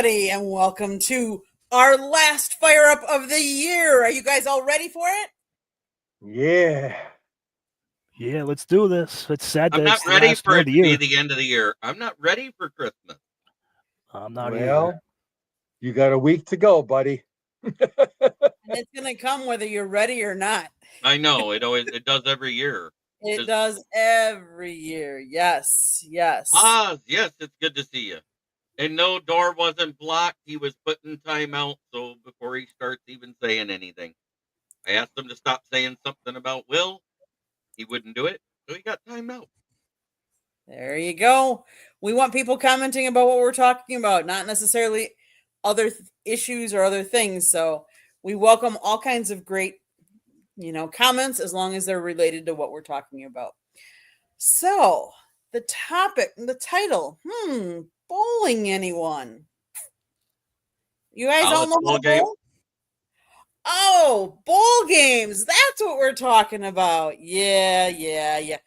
everybody, and welcome to our last fire up of the year. Are you guys all ready for it? Yeah. Yeah, let's do this. It's sad I'm that not it's the ready last for one it of the to be year. the end of the year. I'm not ready for Christmas. I'm not Well, either. you got a week to go, buddy. And it's going to come whether you're ready or not. I know it does every year. It does every year. Yes, yes. Yes, it's good to see you. And no, door wasn't blocked. He was put in timeout. So before he starts even saying anything, I asked him to stop saying something about Will. He wouldn't do it, so he got timeout. There you go. We want people commenting about what we're talking about, not necessarily other issues or other things. So we welcome all kinds of great, comments as long as they're related to what we're talking about. So the topic, the title, bowling, anyone? You guys all know how to bowl? Oh, bowl games. That's what we're talking about. Yeah.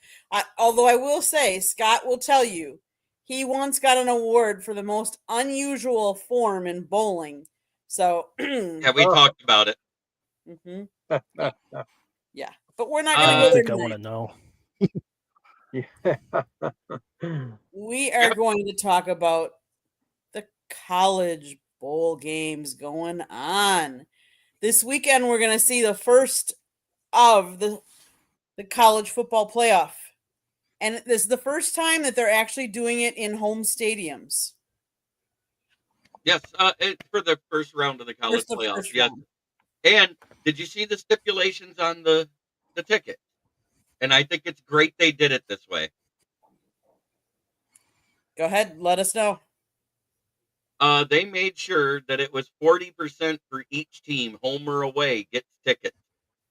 Although I will say, Scott will tell you, he once got an award for the most unusual form in bowling. So, Yeah, we talked about it. Mm-hmm. Yeah, but we're not going to go I there think tonight. I want to know. We are going to talk about the college bowl games going on. This weekend, we're going to see the first of the college football playoff. And this is the first time that they're actually doing it in home stadiums. Yes, for the first round of the college playoffs. Yes. And did you see the stipulations on the ticket? And I think it's great they did it this way. Go ahead, let us know. They made sure that it was 40% for each team, home or away, gets tickets.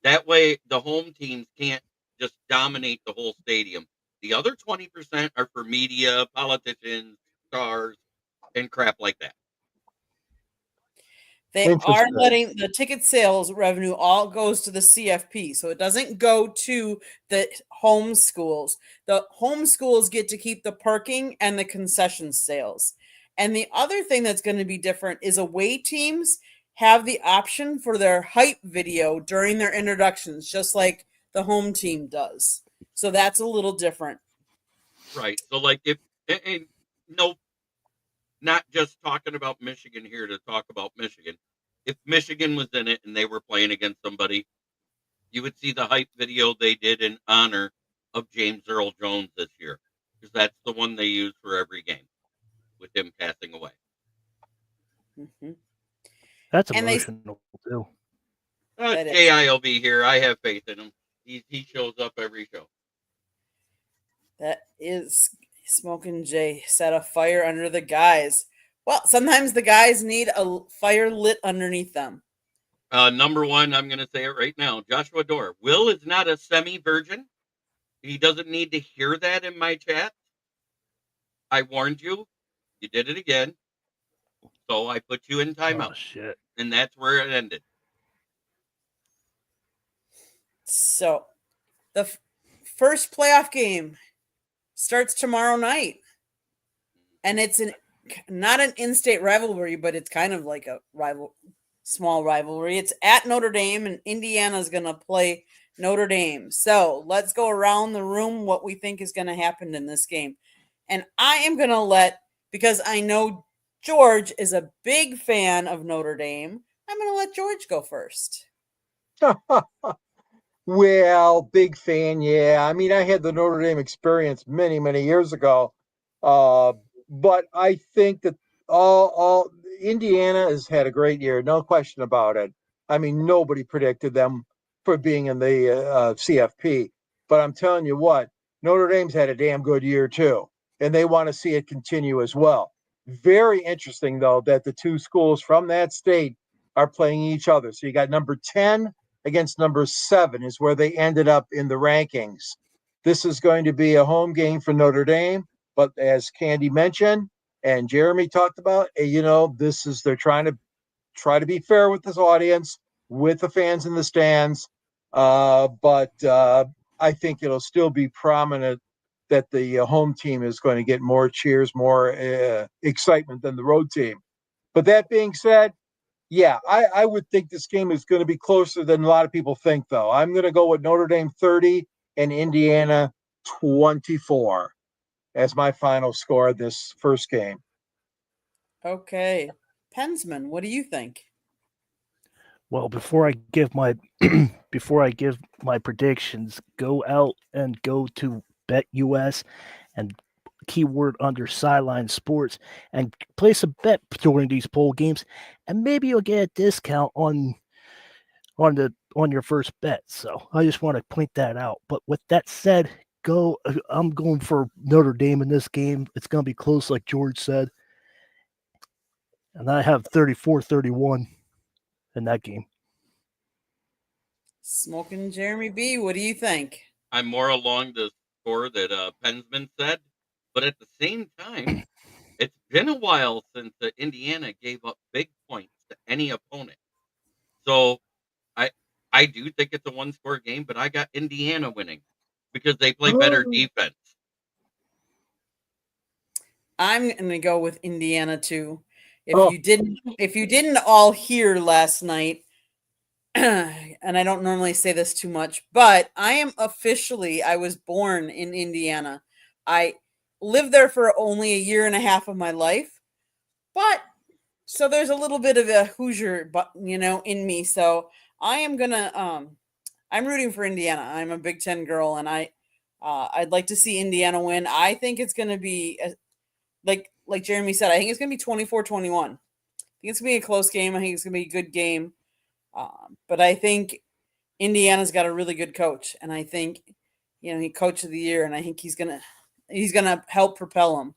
That way, the home teams can't just dominate the whole stadium. The other 20% are for media, politicians, stars, and crap like that. They are letting the ticket sales revenue all goes to the CFP. So it doesn't go to the home schools. The home schools get to keep the parking and the concession sales. And the other thing that's going to be different is away teams have the option for their hype video during their introductions, just like the home team does. So that's a little different. Right. So like no, not just talking about Michigan here to talk about Michigan. If Michigan was in it and they were playing against somebody, you would see the hype video they did in honor of James Earl Jones this year, because that's the one they use for every game with him passing away. Mm-hmm. That's emotional too. JI will be here. I have faith in him. He shows up every show. That is Smoking Jay set a fire under the guys. Well, sometimes the guys need a fire lit underneath them. Number one, I'm going to say it right now. Joshua Dorr. Will is not a semi-virgin. He doesn't need to hear that in my chat. I warned you. You did it again. So I put you in timeout. Oh, shit. And that's where it ended. So the first playoff game starts tomorrow night. And it's not an in-state rivalry, but it's kind of like a small rivalry. It's at Notre Dame, and Indiana's going to play Notre Dame. So let's go around the room what we think is going to happen in this game. And I am going to because I know George is a big fan of Notre Dame, I'm going to let George go first. Well, big fan, yeah. I mean, I had the Notre Dame experience many, many years ago. But I think that all Indiana has had a great year, no question about it. I mean, nobody predicted them for being in the CFP. But I'm telling you what, Notre Dame's had a damn good year too, and they want to see it continue as well. Very interesting, though, that the two schools from that state are playing each other. So you got number 10 against number 7 is where they ended up in the rankings. This is going to be a home game for Notre Dame. But as Candy mentioned and Jeremy talked about, they're trying to be fair with this audience, with the fans in the stands. But I think it'll still be prominent that the home team is going to get more cheers, more excitement than the road team. But that being said, yeah, I would think this game is going to be closer than a lot of people think, though. I'm going to go with Notre Dame 30 and Indiana 24 as my final score of this first game. Okay. Pensman, what do you think? Well, before I give my predictions, go out and go to BetUS and keyword under Sideline Sports and place a bet during these bowl games, and maybe you'll get a discount on your first bet. So I just want to point that out. But with that said, I'm going for Notre Dame in this game. It's going to be close, like George said, and I have 34-31 in that game. Smoking Jeremy B, what do you think? I'm more along the score that Pensman said, but at the same time, it's been a while since Indiana gave up big points to any opponent. So I do think it's a one-score game, but I got Indiana winning because they play better defense. I'm going to go with Indiana too. If you didn't all hear last night, and I don't normally say this too much, but I was born in Indiana. I lived there for only a year and a half of my life, but so there's a little bit of a Hoosier, in me. So I am gonna, I'm rooting for Indiana. I'm a Big Ten girl, and I'd like to see Indiana win. I think it's gonna be like Jeremy said. I think it's gonna be 24-21. I think it's gonna be a close game. I think it's gonna be a good game. But I think Indiana's got a really good coach, and I think he coach of the year, and I think he's gonna help propel them.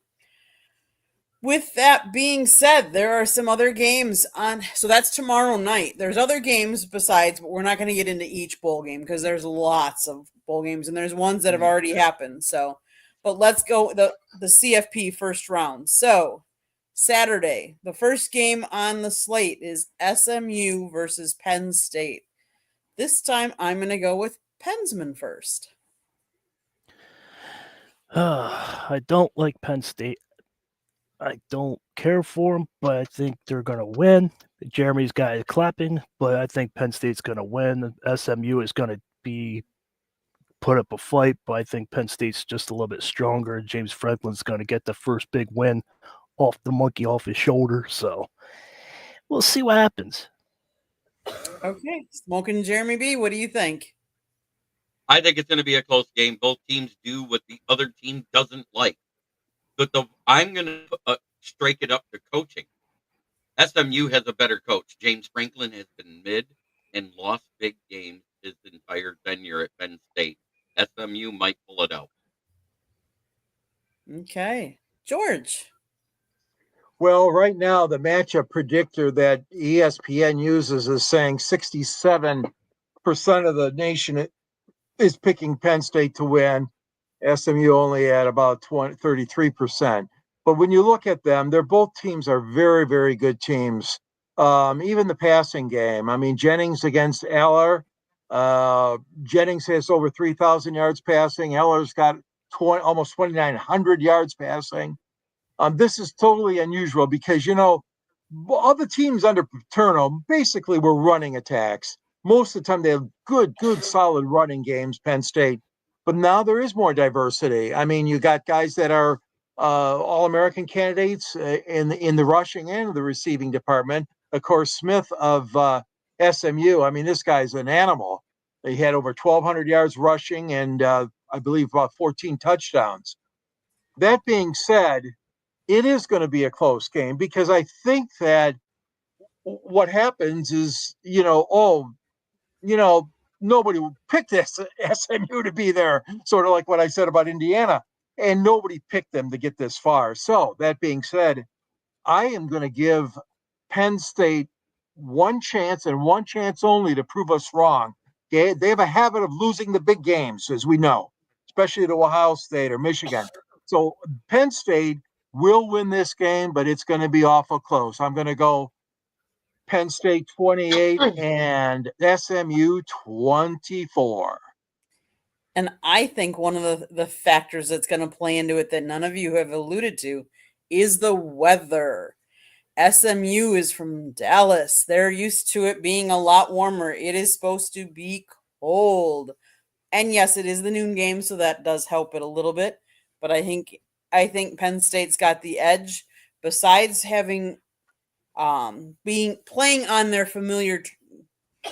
With that being said, there are some other games on. So that's tomorrow night. There's other games besides, but we're not going to get into each bowl game because there's lots of bowl games, and there's ones that have already happened. So, but let's go the CFP first round. So Saturday, the first game on the slate is SMU versus Penn State. This time, I'm going to go with Pensman first. I don't like Penn State. I don't care for them, but I think they're going to win. Jeremy's got it clapping, but I think Penn State's going to win. SMU is going to put up a fight, but I think Penn State's just a little bit stronger. James Franklin's going to get the first big win off the monkey off his shoulder. So we'll see what happens. Okay. Smoking Jeremy B, what do you think? I think it's going to be a close game. Both teams do what the other team doesn't like. But I'm going to strike it up to coaching. SMU has a better coach. James Franklin has been mid and lost big games his entire tenure at Penn State. SMU might pull it out. Okay. George. Well, right now, the matchup predictor that ESPN uses is saying 67% of the nation is picking Penn State to win. SMU only at about 33%. But when you look at them, both teams are very, very good teams. Even the passing game. I mean, Jennings against Eller. Jennings has over 3,000 yards passing. Eller's got almost 2,900 yards passing. This is totally unusual because, all the teams under Paterno basically were running attacks. Most of the time they have good, solid running games, Penn State. But now there is more diversity. I mean, you got guys that are All-American candidates in the rushing and the receiving department. Of course, Smith of SMU, I mean, this guy's an animal. He had over 1,200 yards rushing and I believe about 14 touchdowns. That being said, it is going to be a close game because I think that what happens is, nobody picked SMU to be there, sort of like what I said about Indiana, and nobody picked them to get this far. So that being said, I am going to give Penn State one chance and one chance only to prove us wrong. Okay? They have a habit of losing the big games, as we know, especially to Ohio State or Michigan. So Penn State will win this game, but it's going to be awful close. I'm going to go Penn State 28 and SMU 24. And I think one of the factors that's going to play into it that none of you have alluded to is the weather. SMU is from Dallas. They're used to it being a lot warmer. It is supposed to be cold. And yes, it is the noon game, so that does help it a little bit. But I think Penn State's got the edge. Besides having being playing on their familiar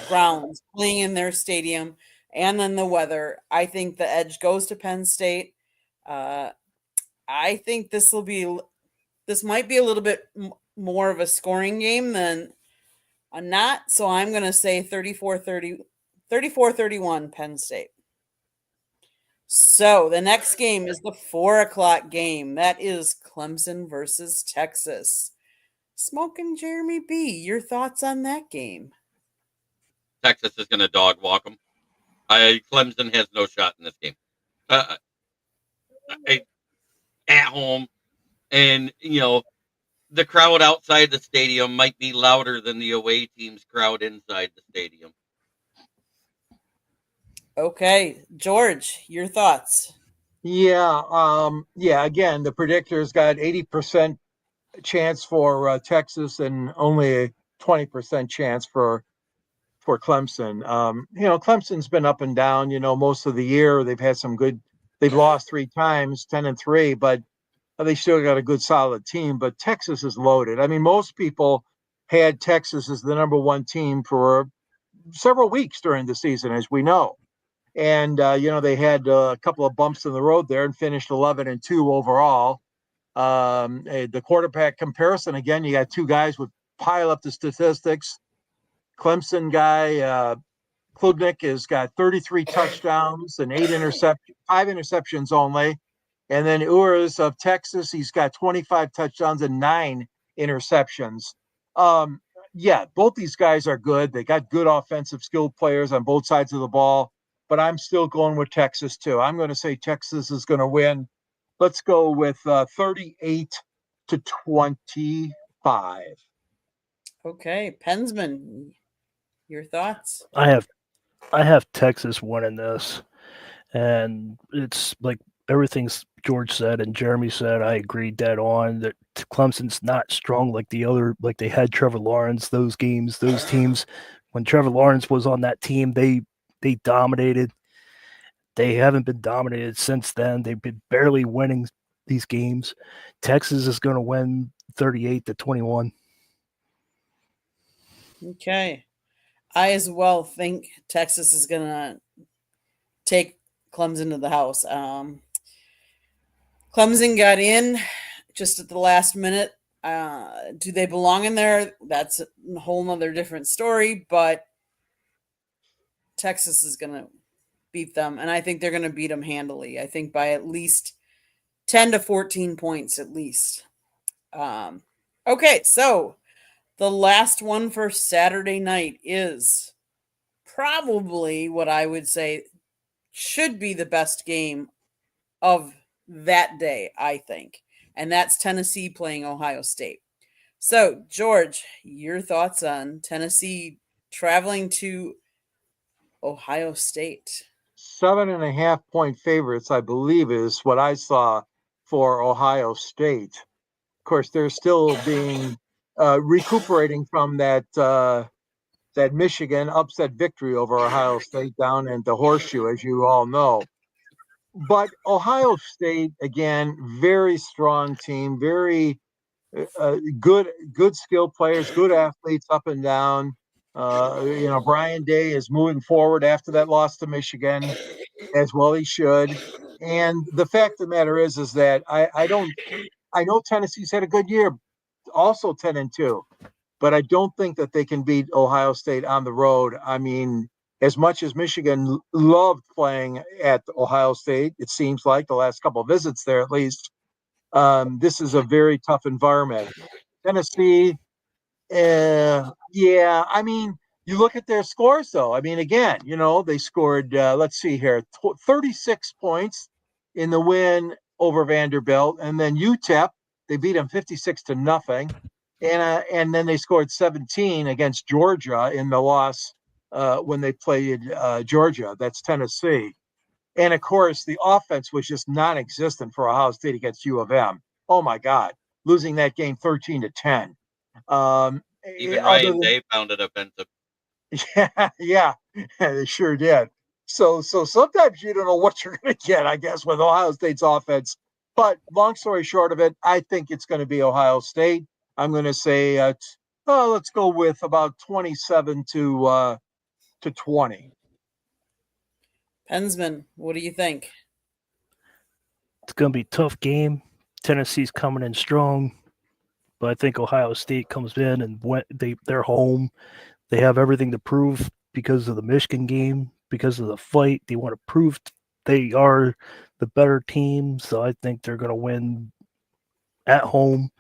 grounds, playing in their stadium, and then the weather, I think the edge goes to Penn State. I think this might be a little bit more of a scoring game than a not. So I'm going to say 34-31 Penn State. So the next game is the 4:00 game. That is Clemson versus Texas. Smoking Jeremy B, your thoughts on that game? Texas is going to dog walk them. Clemson has no shot in this game. At home, and the crowd outside the stadium might be louder than the away team's crowd inside the stadium. Okay, George, your thoughts? Yeah, again, the predictors got 80% chance for Texas and only a 20% chance for Clemson. Clemson's been up and down, most of the year. They've had they've lost 3 times, 10-3, but they still got a good solid team. But Texas is loaded. I mean, most people had Texas as the number 1 team for several weeks during the season, as we know. And, they had a couple of bumps in the road there and finished 11-2 overall. The quarterback comparison, again, you got 2 guys would pile up the statistics. Clemson guy, Klubnik, has got 33 touchdowns and 5 interceptions only. And then Ures of Texas, he's got 25 touchdowns and 9 interceptions. Both these guys are good. They got good offensive skilled players on both sides of the ball. But I'm still going with Texas, too. I'm going to say Texas is going to win. Let's go with 38-25. Okay, Pensman, your thoughts? I have Texas winning this, and it's like everything's George said and Jeremy said. I agree dead on that Clemson's not strong like they had Trevor Lawrence. Those teams when Trevor Lawrence was on that team, they dominated. They haven't been dominated since then. They've been barely winning these games. Texas is going to win 38-21. Okay. I as well think Texas is going to take Clemson to the house. Clemson got in just at the last minute. Do they belong in there? That's a whole nother different story, but Texas is going to beat them, and I think they're going to beat them handily. I think by at least 10 to 14 points at least. Okay, so the last one for Saturday night is probably what I would say should be the best game of that day, I think, and that's Tennessee playing Ohio State. So, George, your thoughts on Tennessee traveling to Ohio State? 7.5 point favorites, I believe, is what I saw for Ohio State. Of course, they're still being recuperating from that Michigan upset victory over Ohio State down in the Horseshoe, as you all know. But Ohio State, again, very strong team, very good skill players, good athletes up and down. Brian Day is moving forward after that loss to Michigan, as well he should. And the fact of the matter is that I know Tennessee's had a good year, also 10-2, but I don't think that they can beat Ohio State on the road. I mean, as much as Michigan loved playing at Ohio State, it seems like the last couple of visits there, at least, this is a very tough environment. Tennessee, I mean, you look at their scores, though. I mean, again, they scored, let's see here, 36 points in the win over Vanderbilt. And then UTEP, they beat them 56-0. And then they scored 17 against Georgia in the loss when they played Georgia. That's Tennessee. And, of course, the offense was just non-existent for Ohio State against U of M. Oh, my God. Losing that game 13-10. Even other Ryan than Day found it offensive. yeah, they sure did. So sometimes you don't know what you're going to get, I guess, with Ohio State's offense. But long story short of it, I think it's going to be Ohio State. I'm going to say, let's go with about 27 to 20. Pensman, what do you think? It's going to be a tough game. Tennessee's coming in strong, but I think Ohio State comes in and they're home. They have everything to prove because of the Michigan game, because of the fight. They want to prove they are the better team. So I think they're going to win at home.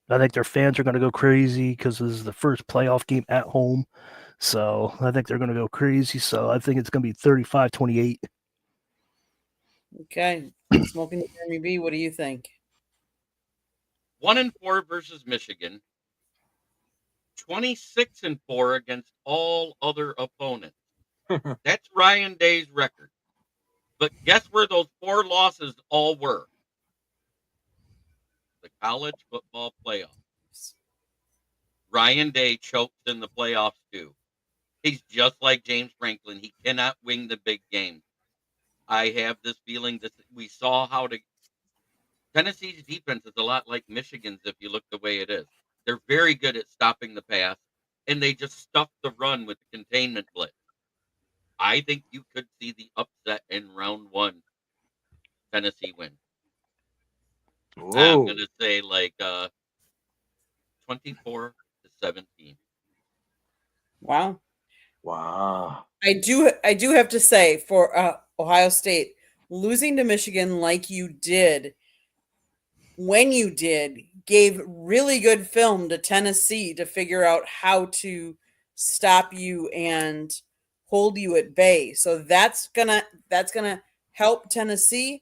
I think their fans are going to go crazy because this is the first playoff game at home. So I think they're going to go crazy. So I think it's going to be 35-28. Okay. Smoking Jeremy B, what do you think? 1-4 versus Michigan. 26-4 against all other opponents. That's Ryan Day's record. But guess where those 4 losses all were? The college football playoffs. Ryan Day choked in the playoffs too. He's just like James Franklin. He cannot win the big game. I have this feeling that we saw how to. Tennessee's defense is a lot like Michigan's if you look the way it is. They're very good at stopping the pass, and they just stuff the run with the containment blitz. I think you could see the upset in round 1. Tennessee win. I'm going to say like 24-17. Wow. Wow. I do have to say for Ohio State, losing to Michigan like you did when you did gave really good film to Tennessee to figure out how to stop you and hold you at bay. So that's gonna help Tennessee.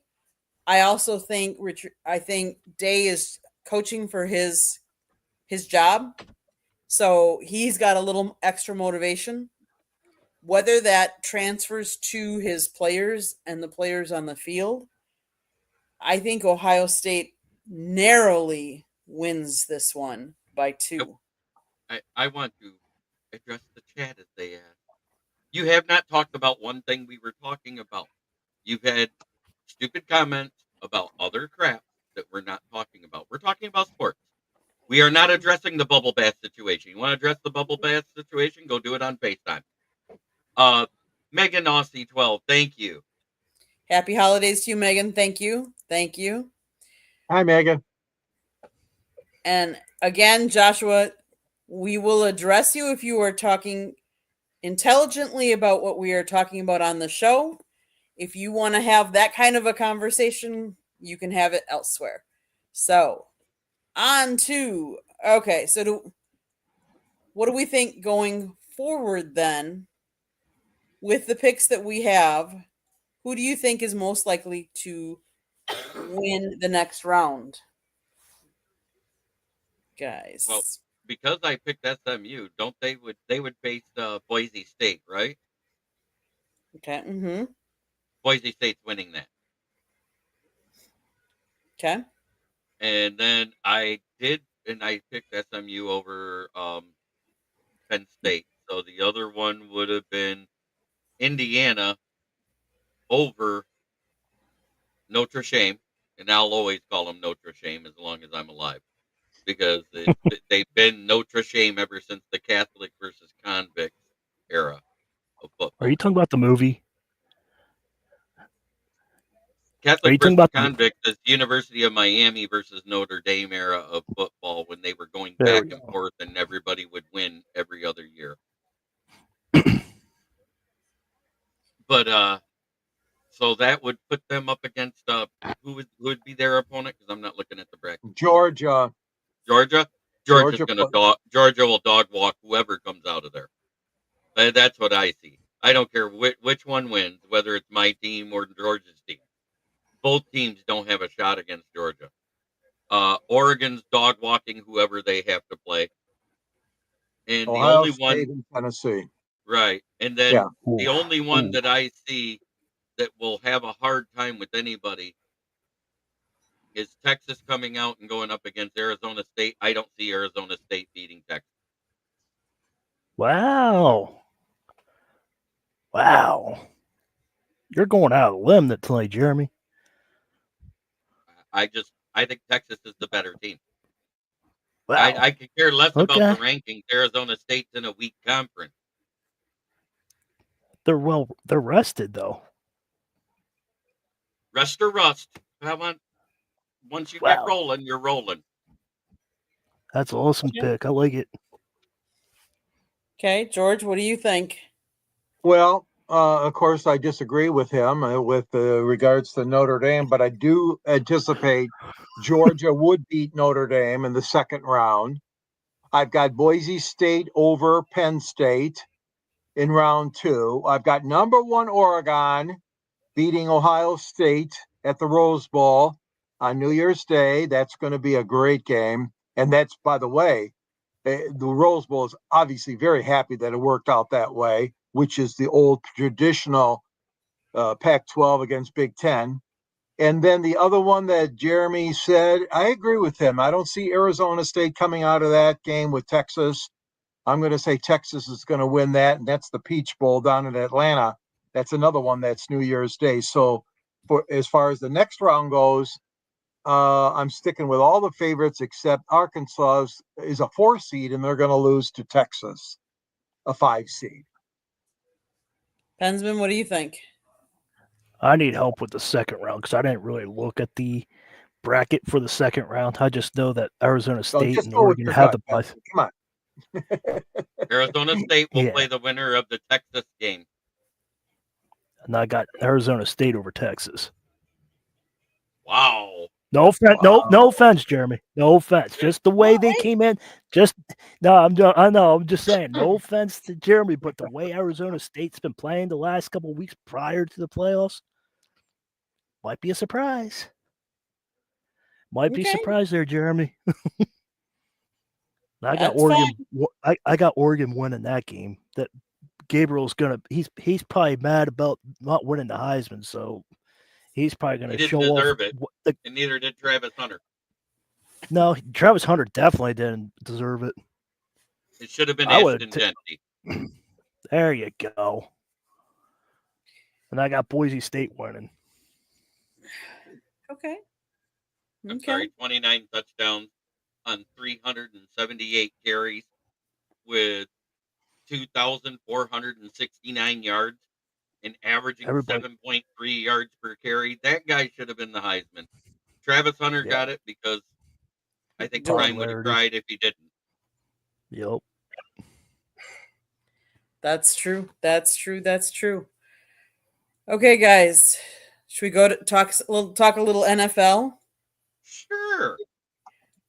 I also think I think Day is coaching for his job. So he's got a little extra motivation. Whether that transfers to his players and the players on the field, I think Ohio State narrowly wins this one by 2. I want to address the chat as they ask. You have not talked about one thing we were talking about. You've had stupid comments about other crap that we're not talking about. We're talking about sports. We are not addressing the bubble bath situation. You want to address the bubble bath situation? Go do it on FaceTime. Megan Aussie 12, thank you. Happy holidays to you, Megan. Thank you. Thank you. Hi, Megan. And again, Joshua, we will address you if you are talking intelligently about what we are talking about on the show. If you want to have that kind of a conversation, you can have it elsewhere. So, on to okay. So, what do we think going forward then with the picks that we have? Who do you think is most likely to win the next round, guys? Well, because I picked SMU, don't they would face Boise State, right? Okay. Mm-hmm. Boise State's winning that. Okay. And then I picked SMU over Penn State. So the other one would have been Indiana over Notre Dame, and I'll always call them Notre Dame as long as I'm alive, because they've been Notre Dame ever since the Catholic versus convict era of football. Are you talking about the movie? Catholic versus convict is University of Miami versus Notre Dame era of football when they were going back and forth and everybody would win every other year. But so that would put them up against who would be their opponent, because I'm not looking at the bracket. Georgia. Georgia will dog walk whoever comes out of there. That's what I see. I don't care which one wins, whether it's my team or Georgia's team. Both teams don't have a shot against Georgia. Oregon's dog walking whoever they have to play. And Ohio the only State one, and Tennessee. Right. And then the only one that I see that will have a hard time with anybody is Texas coming out and going up against Arizona State. I don't see Arizona State beating Texas. Wow. Wow. You're going out on a limb tonight, Jeremy. I think Texas is the better team. Wow. I could care less about Okay. the rankings. Arizona State's in a weak conference. They're rested though. Rest or rust. How about once you Wow. get rolling, you're rolling. That's an awesome Yeah. pick. I like it. Okay, George, what do you think? Well, of course, I disagree with him with regards to Notre Dame, but I do anticipate Georgia would beat Notre Dame in the second round. I've got Boise State over Penn State in round 2. I've got number 1 Oregon beating Ohio State at the Rose Bowl on New Year's Day. That's going to be a great game. And that's, by the way, the Rose Bowl is obviously very happy that it worked out that way, which is the old traditional Pac-12 against Big Ten. And then the other one that Jeremy said, I agree with him. I don't see Arizona State coming out of that game with Texas. I'm going to say Texas is going to win that, and that's the Peach Bowl down in Atlanta. That's another one that's New Year's Day. So as far as the next round goes, I'm sticking with all the favorites except Arkansas is a 4 seed, and they're going to lose to Texas, a 5 seed. Pensman, what do you think? I need help with the second round because I didn't really look at the bracket for the second round. I just know that Arizona State just and go with Oregon your have gut, the bye. Benson. Come on. Arizona State will Yeah. play the winner of the Texas game. And I got Arizona State over Texas. Wow. No offense, Wow. no offense, Jeremy. No offense. Just the way they came in. I know. I'm just saying. No offense to Jeremy, but the way Arizona State's been playing the last couple of weeks prior to the playoffs might be a surprise. Might be a Okay. surprise there, Jeremy. I got That's Oregon. I got Oregon winning that game. That Gabriel's gonna. He's probably mad about not winning the Heisman, so he's probably He gonna didn't show deserve off. it. And neither did Travis Hunter. No, Travis Hunter definitely didn't deserve it. It should have been I would've Ashton Genty. There you go. And I got Boise State winning. Okay. I'm sorry, 29 touchdowns on 378 carries with 2,469 yards and averaging Everybody- 7.3 yards per carry. That guy should have been the Heisman. Travis Hunter Yeah. got it because I think Ryan would have Popularity. cried if he didn't. Yep. That's true. That's true. Okay, guys. Should we go to talk a little NFL? Sure.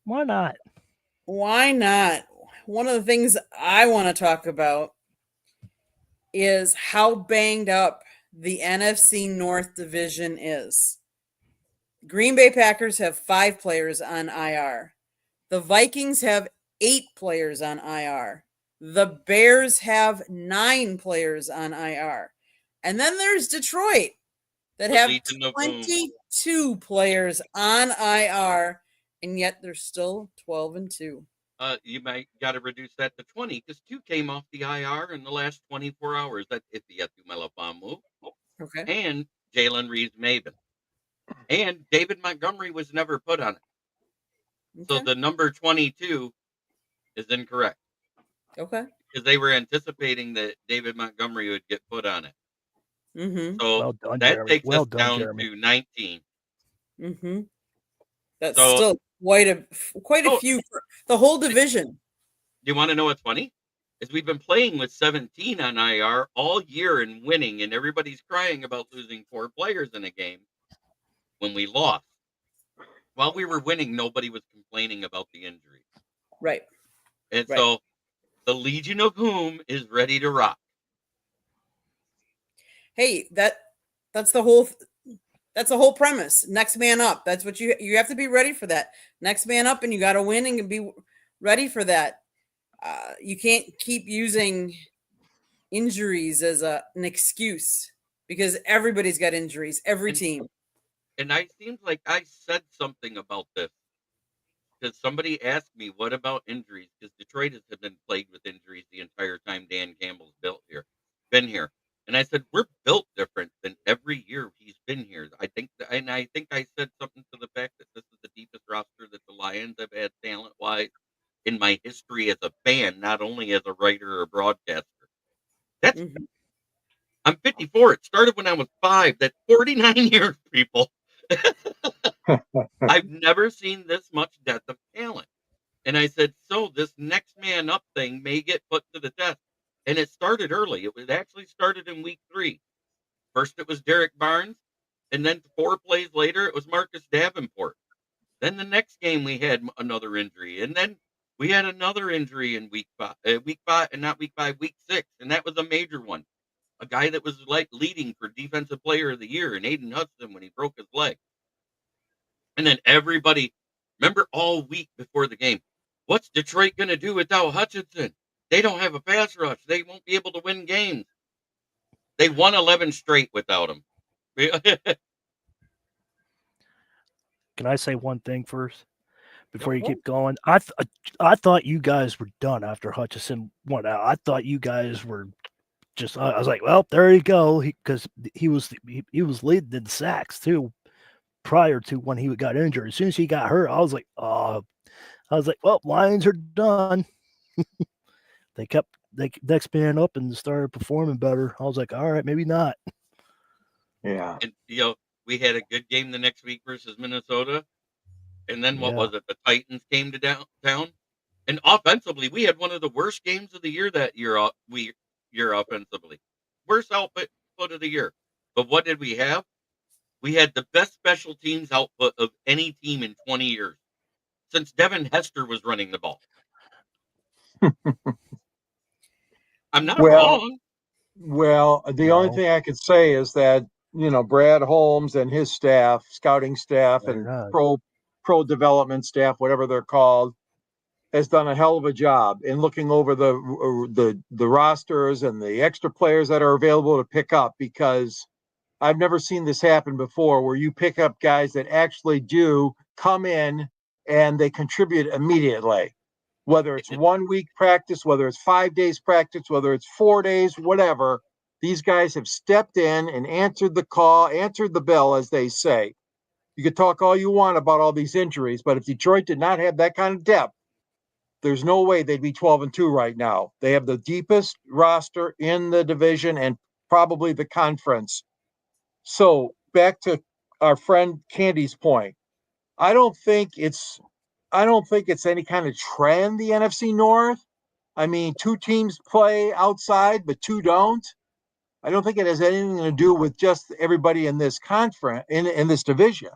Why not? Why not? One of the things I want to talk about is how banged up the NFC North division is. Green Bay Packers have 5 players on IR. The Vikings have 8 players on IR. The Bears have 9 players on IR. And then there's Detroit that The have Legion of Boom. 22 players on IR, and yet they're still 12-2. You might got to reduce that to 20 because 2 came off the IR in the last 24 hours. That's if the move. Okay. And Jalen Reeves-Maven. And David Montgomery was never put on it. So Okay. the number 22 is incorrect Okay. because they were anticipating that David Montgomery would get put on it. Mm-hmm. So Well done, that Jeremy. takes Well us done, down Jeremy. to 19. Mm-hmm. That's So- still quite a Oh. few for the whole division. Do you want to know what's funny? Is we've been playing with 17 on IR all year and winning, and everybody's crying about losing 4 players in a game when we lost. While we were winning, nobody was complaining about the injuries. Right. And Right. so the Legion of Whom is ready to rock. Hey, that's the whole premise. Next man up. That's what you have to be ready for that. Next man up, and you got to win and be ready for that. You can't keep using injuries as an excuse because everybody's got injuries. Every team. And I seemed like I said something about this because somebody asked me, "What about injuries?" Because Detroit has been plagued with injuries the entire time Dan Campbell's been here. And I said, "We're built different than every year he's been here." I think I said something to the fact that this is the deepest roster that the Lions have had talent wise in my history as a fan, not only as a writer or broadcaster. That's Mhm. I'm 54. It started when I was 5. That's 49 years, people. I've never seen this much depth of talent. And I said, so this next man up thing may get put to the test. And it started early. It actually started in week 3. First, it was Derek Barnes. And then 4 plays later, it was Marcus Davenport. Then the next game, we had another injury. And then we had another injury in week 5, and not week 5, week 6. And that was a major one. A guy that was like leading for defensive player of the year in Aiden Hudson when he broke his leg. And then everybody, remember all week before the game, what's Detroit going to do without Hutchinson? They don't have a pass rush. They won't be able to win games. They won 11 straight without him. Can I say one thing first before you No. keep going? I thought you guys were done after Hutchison went out. I thought you guys were just. I was like, well, there you go, because he was leading in sacks too prior to when he got injured. As soon as he got hurt, I was like, well, Lions are done. They kept the next man up and started performing better. I was like, all right, maybe not. Yeah. And, we had a good game the next week versus Minnesota. And then what Yeah. was it? The Titans came to downtown. And offensively, we had one of the worst games of the year that year. Year offensively, worst output of the year. But what did we have? We had the best special teams output of any team in 20 years since Devin Hester was running the ball. I'm not Well, wrong. Well, the only No, thing I could say is that, Brad Holmes and his staff, scouting staff they're and not. pro development staff, whatever they're called, has done a hell of a job in looking over the rosters and the extra players that are available to pick up, because I've never seen this happen before where you pick up guys that actually do come in and they contribute immediately. Whether it's 1 week practice, whether it's 5 days practice, whether it's 4 days, whatever, these guys have stepped in and answered the call, answered the bell, as they say. You could talk all you want about all these injuries, but if Detroit did not have that kind of depth, there's no way they'd be 12-2 right now. They have the deepest roster in the division and probably the conference. So back to our friend Candy's point. I don't think it's any kind of trend, the NFC North. I mean, 2 teams play outside, but 2 don't. I don't think it has anything to do with just everybody in this conference, in this division.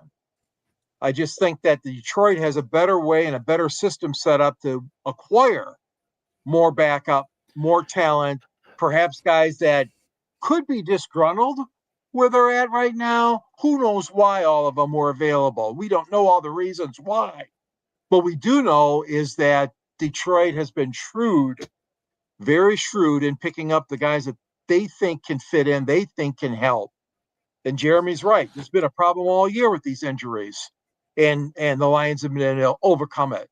I just think that Detroit has a better way and a better system set up to acquire more backup, more talent, perhaps guys that could be disgruntled where they're at right now. Who knows why all of them were available? We don't know all the reasons why. What we do know is that Detroit has been shrewd, very shrewd in picking up the guys that they think can fit in, they think can help. And Jeremy's right. There's been a problem all year with these injuries, and the Lions have been able to overcome it.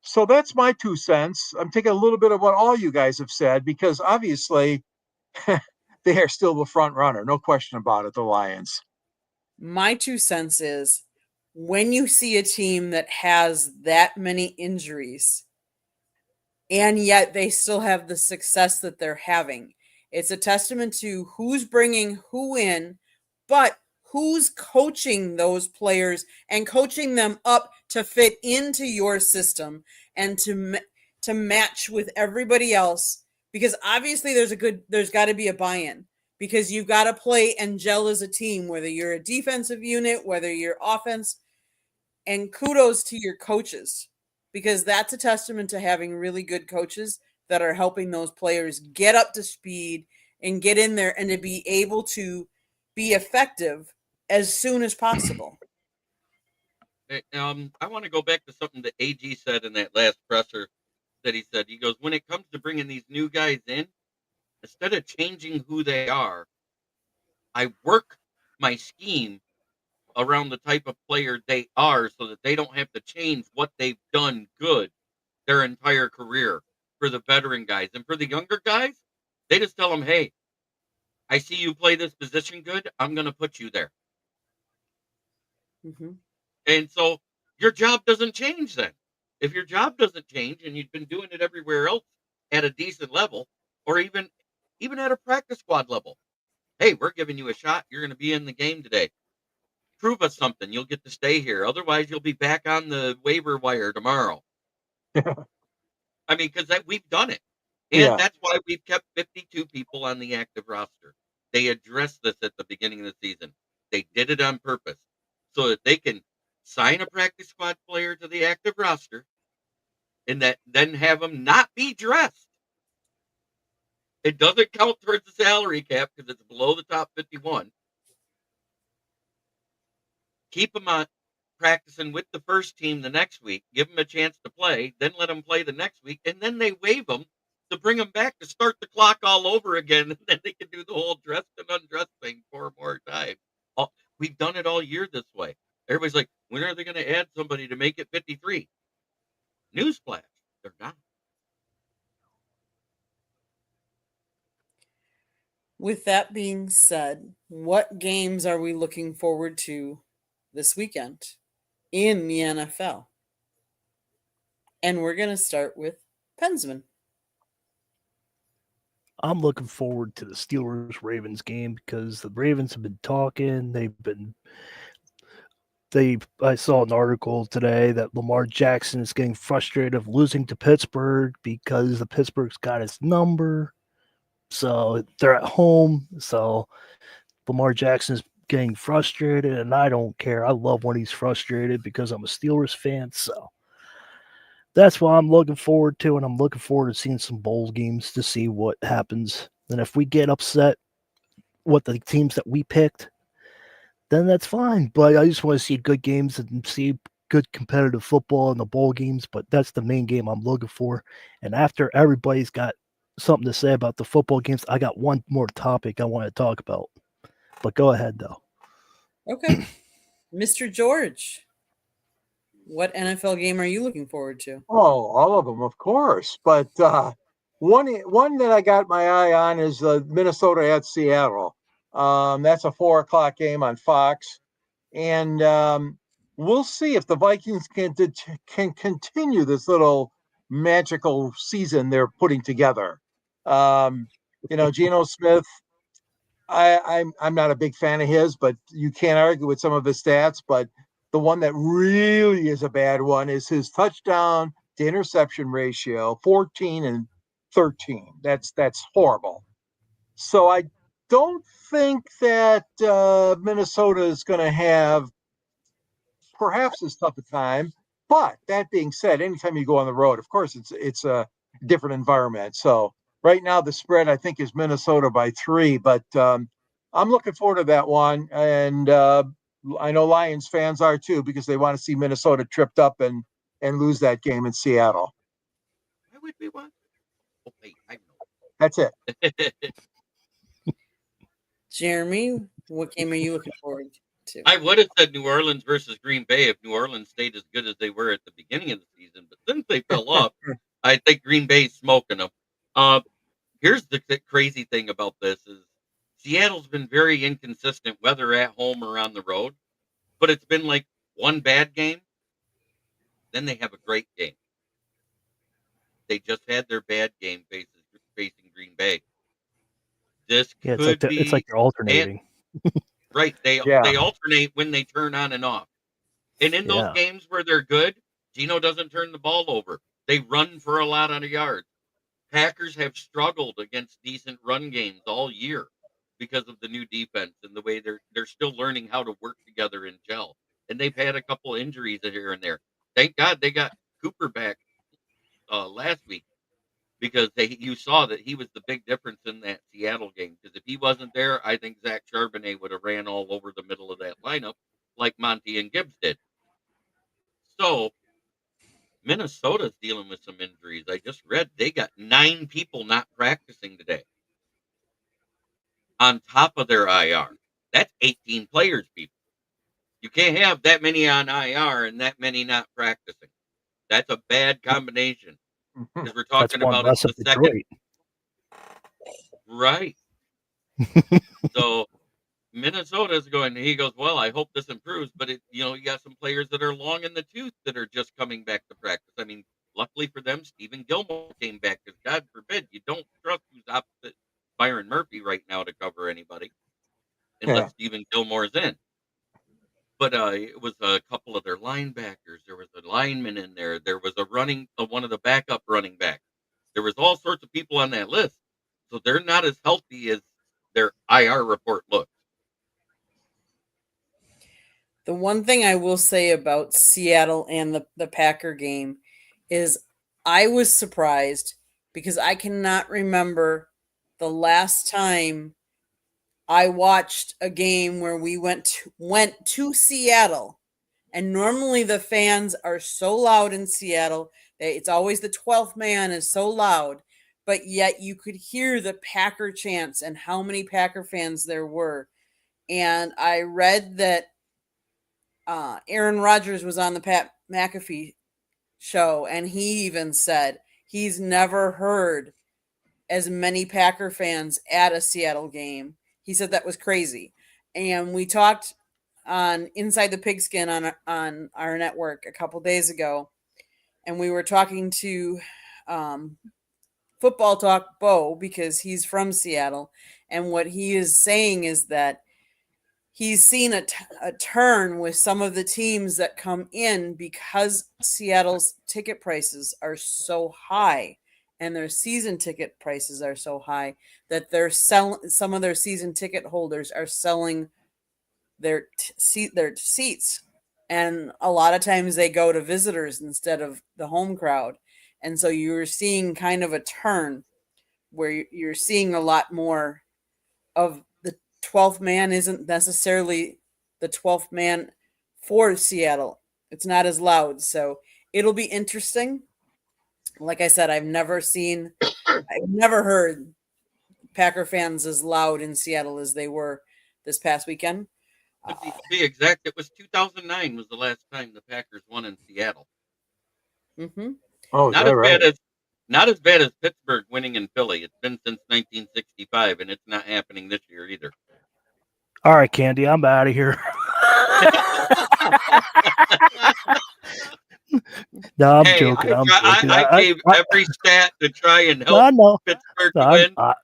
So that's my 2 cents. I'm taking a little bit of what all you guys have said, because obviously they are still the front runner, no question about it, the Lions. My 2 cents is, when you see a team that has that many injuries and yet they still have the success that they're having, it's a testament to who's bringing who in, but who's coaching those players and coaching them up to fit into your system and to match with everybody else, because obviously there's got to be a buy-in, because you've got to play and gel as a team, whether you're a defensive unit, whether you're offense. And kudos to your coaches, because that's a testament to having really good coaches that are helping those players get up to speed and get in there and to be able to be effective as soon as possible. I want to go back to something that AG said in that last presser that he said. He goes, when it comes to bringing these new guys in, instead of changing who they are, I work my scheme around the type of player they are so that they don't have to change what they've done good their entire career for the veteran guys. And for the younger guys, they just tell them, hey, I see you play this position good. I'm going to put you there. Mm-hmm. And so your job doesn't change then. If your job doesn't change and you've been doing it everywhere else at a decent level, or even at a practice squad level, hey, we're giving you a shot. You're going to be in the game today. Prove us something. You'll get to stay here. Otherwise, you'll be back on the waiver wire tomorrow. I mean, because we've done it. And Yeah. that's why we've kept 52 people on the active roster. They addressed this at the beginning of the season. They did it on purpose so that they can sign a practice squad player to the active roster and then have them not be dressed. It doesn't count towards the salary cap because it's below the top 51. Keep them on practicing with the first team the next week, give them a chance to play, then let them play the next week, and then they waive them to bring them back to start the clock all over again, and then they can do the whole dressed and undressed thing 4 more times. We've done it all year this way. Everybody's like, when are they going to add somebody to make it 53? Newsflash, they're not. With that being said, what games are we looking forward to this weekend in the NFL? And we're going to start with Pensman. I'm looking forward to the Steelers Ravens game because the Ravens have been talking. I saw an article today that Lamar Jackson is getting frustrated of losing to Pittsburgh because the Pittsburgh's got his number. So they're at home. So Lamar Jackson's getting frustrated, and I don't care. I love when he's frustrated because I'm a Steelers fan. So that's what I'm looking forward to, and I'm looking forward to seeing some bowl games to see what happens. And if we get upset with the teams that we picked, then that's fine. But I just want to see good games and see good competitive football in the bowl games. But that's the main game I'm looking for. And after everybody's got something to say about the football games, I got one more topic I want to talk about. But go ahead, though. Okay. Mr. George, what NFL game are you looking forward to? Oh, all of them, of course. But one that I got my eye on is Minnesota at Seattle. That's a 4:00 game on Fox, and we'll see if the Vikings can continue this little magical season they're putting together. Geno Smith. I'm not a big fan of his, but you can't argue with some of his stats. But the one that really is a bad one is his touchdown to interception ratio, 14 and 13. That's horrible. So I don't think that Minnesota is going to have perhaps as tough a time. But that being said, anytime you go on the road, of course, it's a different environment. So right now the spread I think is Minnesota by 3, but I'm looking forward to that one, and I know Lions fans are too because they want to see Minnesota tripped up and lose that game in Seattle. Why would we want? Oh, wait, I know. That's it. Jeremy, what game are you looking forward to? I would have said New Orleans versus Green Bay if New Orleans stayed as good as they were at the beginning of the season, but since they fell off, I think Green Bay's smoking them. Here's the crazy thing about this is Seattle's been very inconsistent, whether at home or on the road, but it's been like one bad game, then they have a great game. They just had their bad game facing Green Bay. This could be. It's like they're alternating. Right. They alternate when they turn on and off. And in those games where they're good, Geno doesn't turn the ball over. They run for a lot of yards. Packers have struggled against decent run games all year because of the new defense and the way they're still learning how to work together and gel. And they've had a couple injuries here and there. Thank God they got Cooper back last week because you saw that he was the big difference in that Seattle game. Because if he wasn't there, I think Zach Charbonnet would have ran all over the middle of that lineup like Monty and Gibbs did. So Minnesota's dealing with some injuries. I just read they got 9 people not practicing today on top of their IR. That's 18 players, people. You can't have that many on IR and that many not practicing. That's a bad combination because we're That's talking one about less it's of the second, Detroit. right? So Minnesota's going. He goes, well, I hope this improves, but you got some players that are long in the tooth that are just coming back to practice. I mean, luckily for them, Stephen Gilmore came back because God forbid you don't trust who's opposite Byron Murphy right now to cover anybody unless Yeah. Stephen Gilmore's in. But it was a couple of their linebackers. There was a lineman in there. There was one of the backup running backs. There was all sorts of people on that list. So they're not as healthy as their IR report looks. The one thing I will say about Seattle and the Packer game is I was surprised because I cannot remember the last time I watched a game where we went to Seattle. And normally the fans are so loud in Seattle. It's always the 12th man is so loud, but yet you could hear the Packer chants and how many Packer fans there were. And I read that Aaron Rodgers was on the Pat McAfee show, and he even said he's never heard as many Packer fans at a Seattle game. He said that was crazy. And we talked on Inside the Pigskin on our network a couple days ago, and we were talking to Football Talk Bo because he's from Seattle, and what he is saying is that he's seen a turn with some of the teams that come in because Seattle's ticket prices are so high and their season ticket prices are so high that they're selling. Some of their season ticket holders are selling their seats, and a lot of times they go to visitors instead of the home crowd, and so you're seeing kind of a turn where you're seeing a lot more of the 12th man isn't necessarily the 12th man for Seattle. It's not as loud. So it'll be interesting. Like I said, I've never heard Packer fans as loud in Seattle as they were this past weekend. To be exact, it was 2009 was the last time the Packers won in Seattle. Mm-hmm. Oh, is Not that as right? not as bad as Pittsburgh winning in Philly. It's been since 1965, and it's not happening this year either. All right, Candy, I'm out of here. No, I'm Hey, joking. I'm joking. I gave every stat to try and help I know. Pittsburgh win, and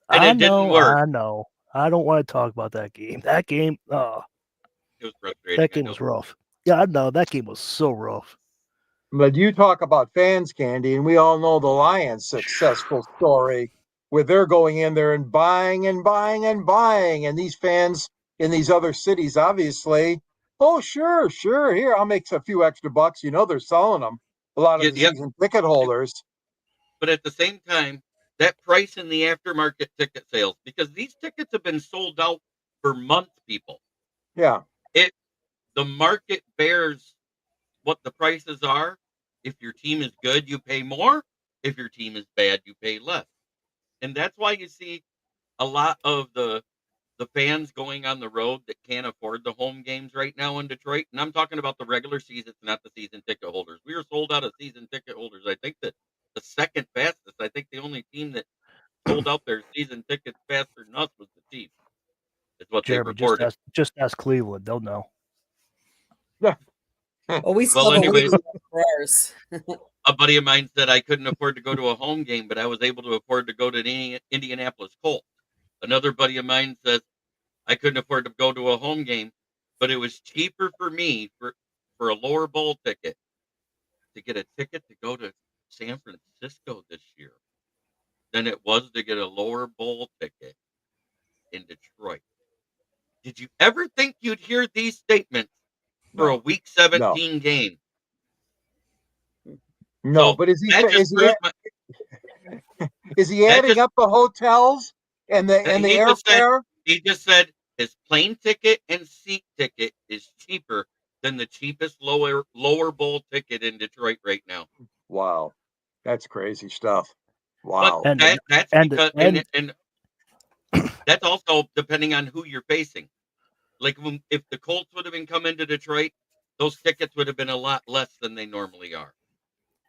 I it didn't work. I know. I don't want to talk about that game. That game, It was frustrating. that game was rough. Yeah, I know. That game was so rough. But you talk about fans, Candy, and we all know the Lions' successful story where they're going in there and buying and buying and buying. And these fans in these other cities, obviously, oh, sure, here, I'll make a few extra bucks. They're selling them, a lot of the Yep. season ticket holders. But at the same time, that price in the aftermarket ticket sales, because these tickets have been sold out for months, people. Yeah. The market bears what the prices are. If your team is good, you pay more. If your team is bad, you pay less. And that's why you see a lot of the fans going on the road that can't afford the home games right now in Detroit. And I'm talking about the regular season, not the season ticket holders. We were sold out of season ticket holders. I think that the second fastest, I think the only team that sold out their season tickets faster than us was the Chiefs. Is what Jeremy, they reported. just ask Cleveland. They'll know. Well, we still have anyways, a week for ours. a buddy of mine said I couldn't afford to go to a home game, but I was able to afford to go to the Indianapolis Colts. Another buddy of mine says I couldn't afford to go to a home game, but it was cheaper for me for a lower bowl ticket to get a ticket to go to San Francisco this year than it was to get a lower bowl ticket in Detroit. Did you ever think you'd hear these statements for a Week 17 game? No, So but is he that adding up the hotels and the airfare? He just said his plane ticket and seat ticket is cheaper than the cheapest lower bowl ticket in Detroit right now. Wow, that's crazy stuff. Wow, But that's because that's also depending on who you're facing. Like if the Colts would have been coming to Detroit, those tickets would have been a lot less than they normally are.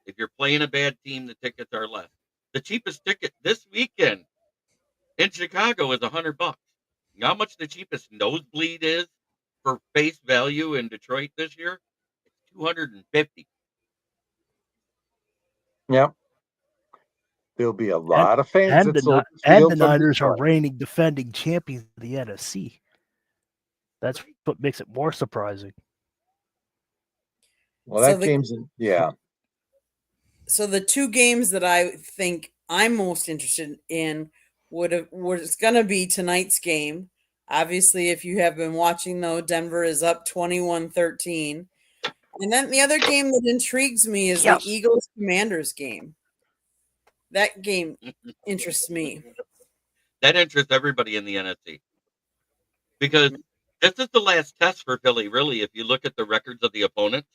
If you're playing a bad team, the tickets are less. The cheapest ticket this weekend in Chicago is $100. You know how much the cheapest nosebleed is for face value in Detroit this year? It's $250. Yep. There'll be a lot of fans And at the Soldier and Field the from Niners are Detroit. reigning defending champions of the NFC. That's what makes it more surprising. Well, So that the- game's in, yeah. So the two games that I think I'm most interested in was going to be tonight's game. Obviously, if you have been watching, though, Denver is up 21-13. And then the other game that intrigues me is Yes. the Eagles-Commanders game. That game interests me. That interests everybody in the NFC. Because this is the last test for Philly, really, if you look at the records of the opponents.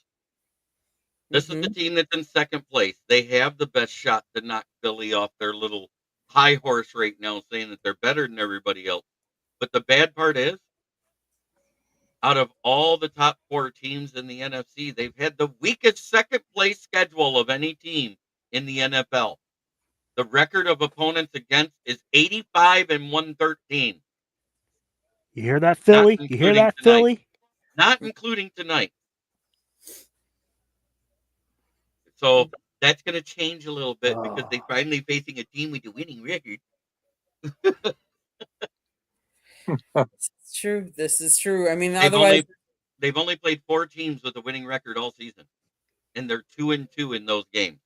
This is the team that's in second place. They have the best shot to knock Philly off their little high horse right now, saying that they're better than everybody else. But the bad part is, out of all the top 4 teams in the NFC, they've had the weakest second place schedule of any team in the NFL. The record of opponents against is 85-113. You hear that, Philly? Not You hear including that, tonight. Philly? Not including tonight. So that's going to change a little bit because they finally facing a team with a winning record. It's true. This is true. I mean, They've otherwise, only played 4 teams with a winning record all season, and they're 2-2 in those games.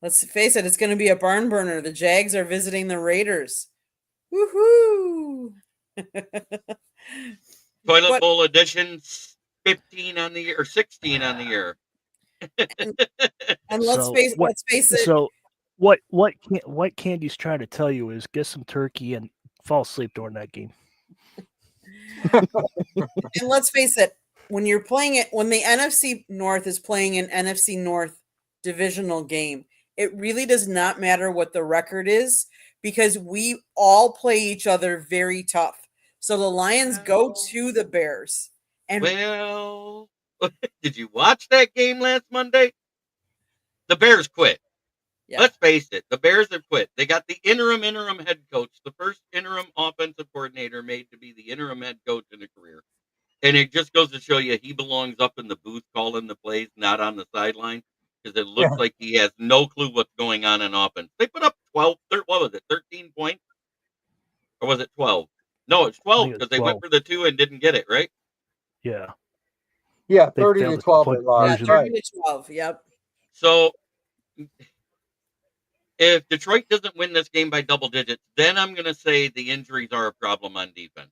let's face it, it's going to be a barn burner. The Jags are visiting the Raiders. Woohoo! Toilet But- Bowl edition, 15 on the year or 16 on the year. And let's So face what- it. So what Candy's trying to tell you is get some turkey and fall asleep during that game. And let's face it, when you're playing it, when the NFC North is playing an NFC North divisional game, it really does not matter what the record is because we all play each other very tough. So the Lions go to the Bears. And Well, did you watch that game last Monday? The Bears quit. Yeah. Let's face it, the Bears have quit. They got the interim head coach, the first interim offensive coordinator made to be the interim head coach in a career. And it just goes to show you he belongs up in the booth calling the plays, not on the sideline, because it looks like he has no clue what's going on in offense. They put up 13 points? Or was it 12? No, it's 12 because they went for the 2 and didn't get it, right? Yeah. Yeah, They 30 failed to to 12 play they lost. version. 30 to 12. Yep. So if Detroit doesn't win this game by double digits, then I'm going to say the injuries are a problem on defense.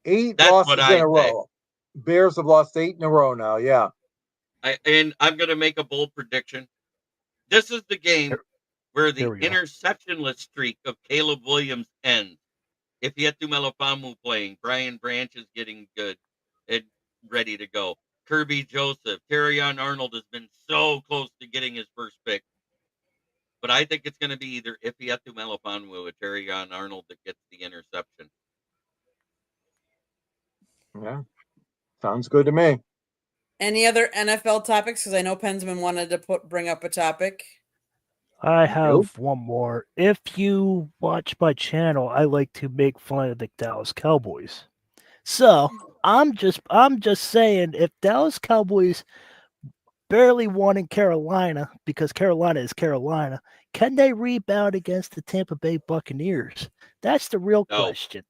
8 That's losses what in I a row. Bears have lost 8 in a row now. Yeah. And I'm going to make a bold prediction. This is the game where the Here we go. interceptionless streak of Caleb Williams ends. If Yetu Melifamu playing, Brian Branch is getting good and ready to go. Kirby Joseph, Terrion Arnold has been so close to getting his first pick. But I think it's going to be either Ifeatu Melifonwu or Terrion Arnold that gets the interception. Yeah. Sounds good to me. Any other NFL topics? Because I know Pensman wanted to bring up a topic. I have Nope. one more. If you watch my channel, I like to make fun of the Dallas Cowboys. So I'm just saying, if Dallas Cowboys barely won in Carolina because Carolina is Carolina, can they rebound against the Tampa Bay Buccaneers? That's the real No. question.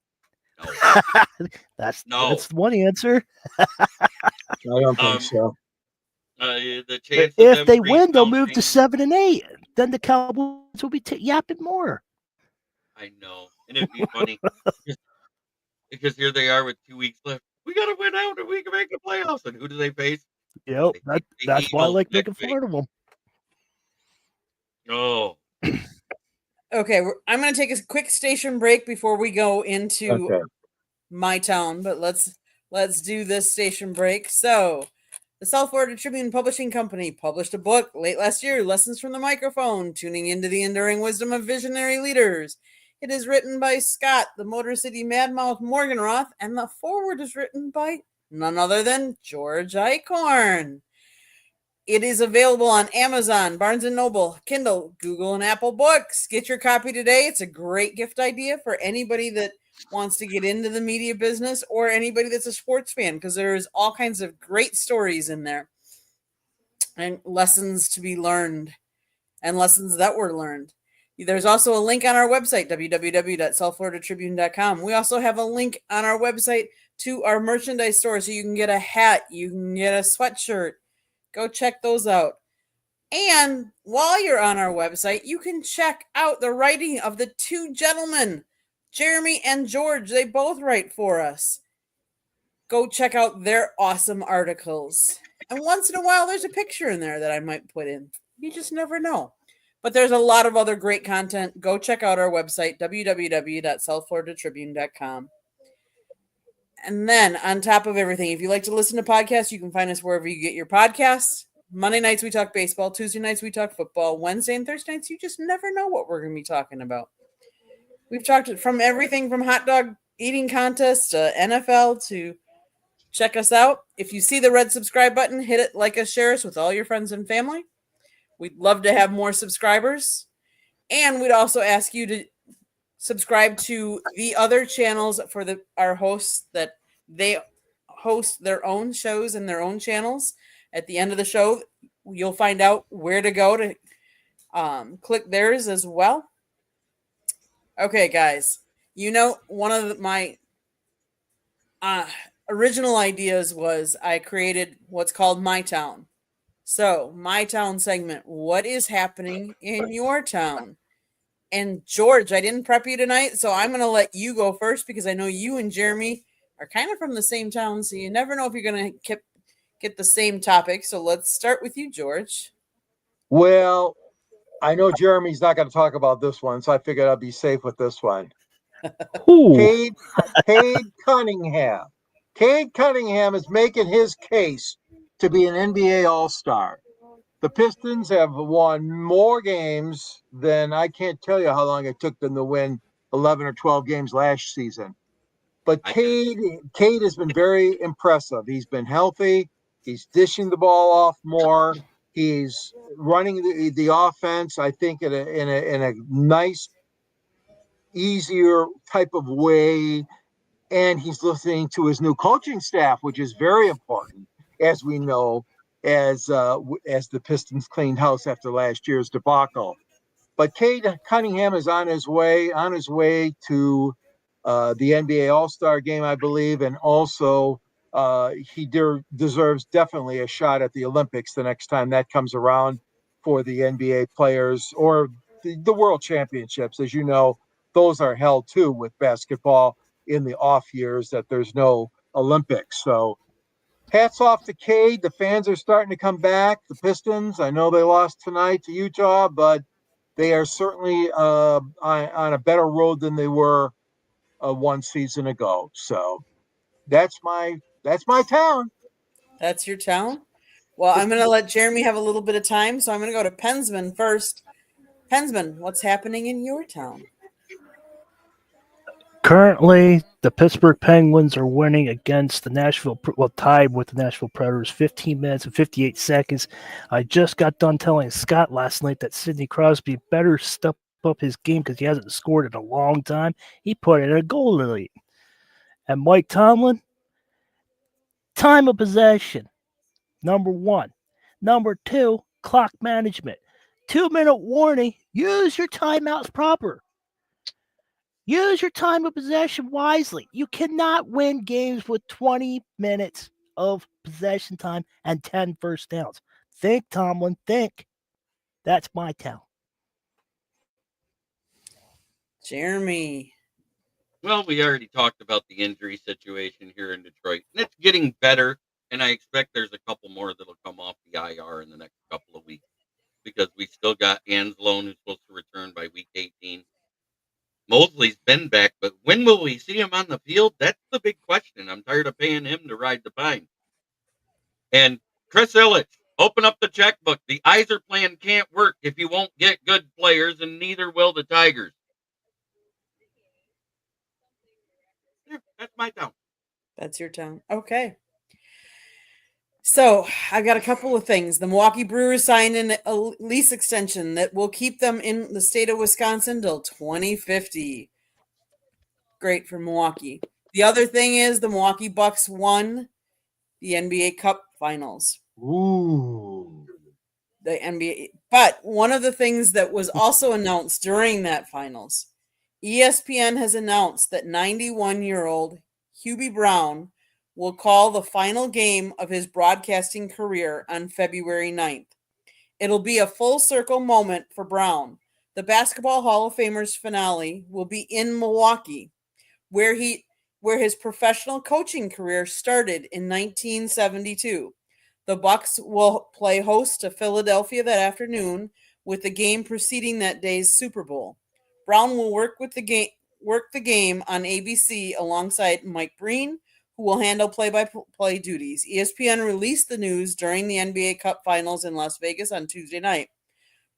No. That's No. one answer. I don't think Um, so. The chance of If them they win, they'll move to rebounding- 7-8. Then the Cowboys will be yapping more. I know. And it'd be funny. Because here they are with 2 weeks left. We got to win out and we can make the playoffs. And who do they face? Yep, They face the that's why I Eagles like next making week. fun of them. Oh, Okay, I'm going to take a quick station break before we go into Okay. my town, but let's do this station break. So, the South Florida Tribune Publishing Company published a book late last year, Lessons from the Microphone, tuning into the enduring wisdom of visionary leaders. It is written by Scott, the Motor City Madmouth Morgenroth, and the foreword is written by none other than George Eichhorn. It is available on Amazon, Barnes & Noble, Kindle, Google, and Apple Books. Get your copy today. It's a great gift idea for anybody that wants to get into the media business or anybody that's a sports fan, because there's all kinds of great stories in there and lessons to be learned and lessons that were learned. There's also a link on our website, www.southfloridatribune.com. We also have a link on our website to our merchandise store, so you can get a hat, you can get a sweatshirt. Go check those out. And while you're on our website, you can check out the writing of the two gentlemen, Jeremy and George. They both write for us. Go check out their awesome articles. And once in a while, there's a picture in there that I might put in. You just never know. But there's a lot of other great content. Go check out our website, www.southfloridatribune.com. And then on top of everything, if you like to listen to podcasts, you can find us wherever you get your podcasts. Monday nights, we talk baseball. Tuesday nights, we talk football. Wednesday and Thursday nights, you just never know what we're going to be talking about. We've talked from everything from hot dog eating contests to NFL to check us out. If you see the red subscribe button, hit it, like us, share us with all your friends and family. We'd love to have more subscribers. And we'd also ask you to subscribe to the other channels for our hosts, that they host their own shows and their own channels. At the end of the show, you'll find out where to go to click theirs as well. Okay, guys, one of my original ideas was I created what's called My Town. So, My Town segment, what is happening in your town? And George, I didn't prep you tonight, so I'm going to let you go first, because I know you and Jeremy are kind of from the same town, so you never know if you're going to get the same topic. So let's start with you, George. Well, I know Jeremy's not going to talk about this one, so I figured I'd be safe with this one. Cade Cunningham. Cade Cunningham is making his case to be an NBA All-Star. The Pistons have won more games than I can't tell you how long it took them to win 11 or 12 games last season. But Cade has been very impressive. He's been healthy. He's dishing the ball off more. He's running the offense, I think, in a nice, easier type of way. And he's listening to his new coaching staff, which is very important, as we know, as the Pistons cleaned house after last year's debacle. But Cade Cunningham is on his way to the NBA All-Star game, I believe, and also he deserves definitely a shot at the Olympics the next time that comes around for the NBA players, or the World Championships. As you know, those are held too with basketball in the off years that there's no Olympics. So hats off to Cade. The fans are starting to come back. The Pistons, I know they lost tonight to Utah, but they are certainly on a better road than they were one season ago. So that's my town. That's your town? Well, I'm going to let Jeremy have a little bit of time, so I'm going to go to Pensman first. Pensman, what's happening in your town? Currently, the Pittsburgh Penguins are winning against the tied with the Nashville Predators, 15 minutes and 58 seconds. I just got done telling Scott last night that Sidney Crosby better step up his game because he hasn't scored in a long time. He put in a goal lead. And Mike Tomlin, time of possession, number 1. Number 2, clock management. 2-minute warning, use your timeouts proper. Use your time of possession wisely. You cannot win games with 20 minutes of possession time and 10 first downs. Think, Tomlin, think. That's my town. Jeremy. Well, we already talked about the injury situation here in Detroit, and it's getting better, and I expect there's a couple more that'll come off the IR in the next couple of weeks, because we still got Anzalone, who's supposed to return by week 18. Mosley's been back, but when will we see him on the field? That's the big question. I'm tired of paying him to ride the pine. And Chris Ilitch, open up the checkbook. The Iser plan can't work if you won't get good players, and neither will the Tigers. Yeah, that's my town. That's your town. Okay. So I've got a couple of things. The Milwaukee Brewers signed a lease extension that will keep them in the state of Wisconsin till 2050. Great for Milwaukee. The other thing is the Milwaukee Bucks won the NBA Cup Finals. Ooh. The NBA. But one of the things that was also announced during that finals, ESPN has announced that 91-year-old Hubie Brown will call the final game of his broadcasting career on February 9th. It'll be a full circle moment for Brown. The Basketball Hall of Famers finale will be in Milwaukee, where his professional coaching career started in 1972. The Bucks will play host to Philadelphia that afternoon, with the game preceding that day's Super Bowl. Brown will work the game on ABC alongside Mike Breen, who will handle play-by-play duties. ESPN released the news during the NBA Cup Finals in Las Vegas on Tuesday night.